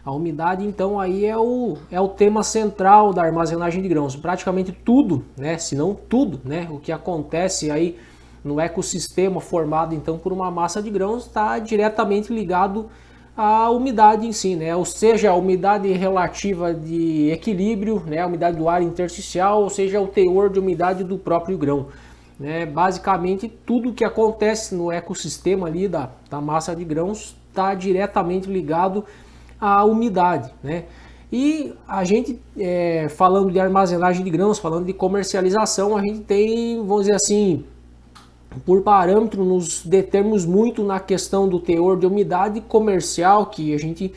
A umidade, então, aí é o tema central da armazenagem de grãos. Praticamente tudo, né, se não tudo, né, o que acontece aí no ecossistema formado, então, por uma massa de grãos está diretamente ligado à umidade em si, né, ou seja, a umidade relativa de equilíbrio, né, a umidade do ar intersticial, ou seja, o teor de umidade do próprio grão. Né, basicamente, tudo que acontece no ecossistema ali da massa de grãos está diretamente ligado a umidade, né? E a gente, falando de armazenagem de grãos, falando de comercialização, a gente tem, vamos dizer assim, por parâmetro, nos determos muito na questão do teor de umidade comercial que a gente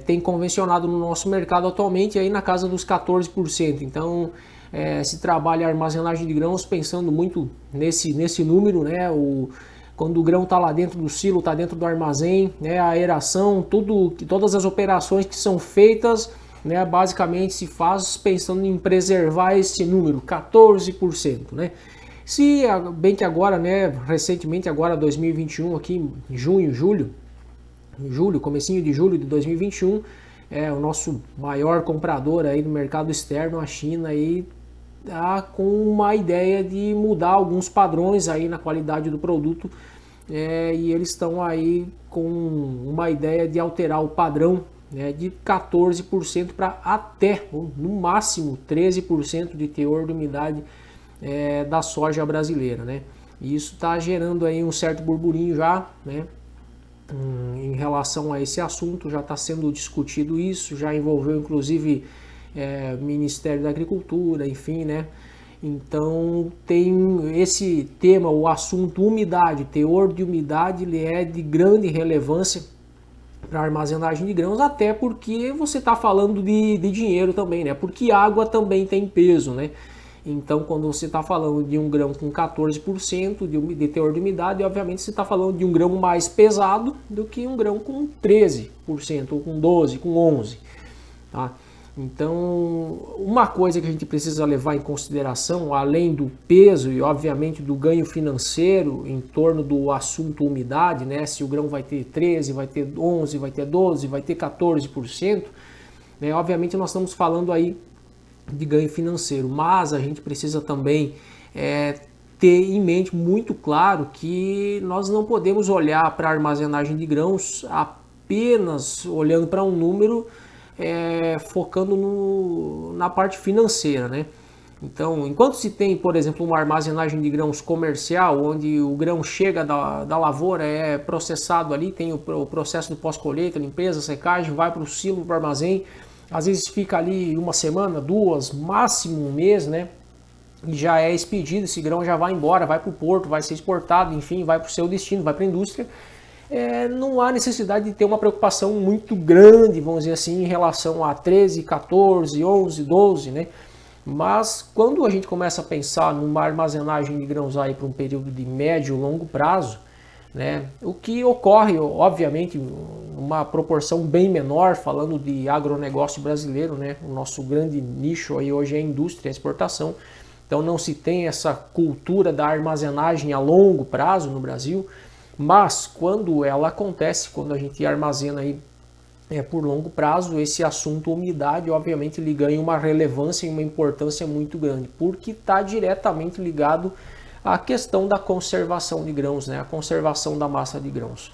tem convencionado no nosso mercado atualmente aí na casa dos 14%. Então, se trabalha a armazenagem de grãos pensando muito nesse número, né? Quando o grão está lá dentro do silo, está dentro do armazém, né? A aeração, todas as operações que são feitas, né? Basicamente se faz pensando em preservar esse número, 14%, né? Se bem que agora, né, recentemente agora 2021 aqui em junho, julho, comecinho de julho de 2021, o nosso maior comprador aí do mercado externo, a China, aí tá com uma ideia de mudar alguns padrões aí na qualidade do produto, e eles estão aí com uma ideia de alterar o padrão, né, de 14% para até, no máximo, 13% de teor de umidade da soja brasileira, né? E isso está gerando aí um certo burburinho já, né? Em relação a esse assunto, já está sendo discutido isso, já envolveu inclusive Ministério da Agricultura, enfim, né? Então tem esse tema, o assunto umidade, teor de umidade, ele é de grande relevância para armazenagem de grãos, até porque você está falando de dinheiro também, né? Porque água também tem peso, né? Então, quando você está falando de um grão com 14% de teor de umidade, obviamente você está falando de um grão mais pesado do que um grão com 13%, ou com 12%, com 11%. Tá? Então, uma coisa que a gente precisa levar em consideração, além do peso e, obviamente, do ganho financeiro em torno do assunto umidade, né? Se o grão vai ter 13%, vai ter 11%, vai ter 12%, vai ter 14%, né? Obviamente, nós estamos falando aí de ganho financeiro, mas a gente precisa também ter em mente muito claro que nós não podemos olhar para a armazenagem de grãos apenas olhando para um número, focando na parte financeira, né? Então, enquanto se tem, por exemplo, uma armazenagem de grãos comercial, onde o grão chega da lavoura, é processado ali, tem o processo do pós-colheita, limpeza, secagem, vai para o silo, para o armazém, às vezes fica ali uma semana, duas, máximo um mês, né? E já é expedido, esse grão já vai embora, vai para o porto, vai ser exportado, enfim, vai para o seu destino, vai para a indústria. Não há necessidade de ter uma preocupação muito grande, vamos dizer assim, em relação a 13, 14, 11, 12, né? Mas quando a gente começa a pensar numa armazenagem de grãos aí para um período de médio e longo prazo, né, o que ocorre, obviamente, uma proporção bem menor, falando de agronegócio brasileiro, né, o nosso grande nicho aí hoje é a indústria, a exportação, então não se tem essa cultura da armazenagem a longo prazo no Brasil, mas quando ela acontece, quando a gente armazena aí por longo prazo, esse assunto umidade, obviamente, ele ganha uma relevância e uma importância muito grande, porque está diretamente ligado à questão da conservação de grãos, né? A conservação da massa de grãos.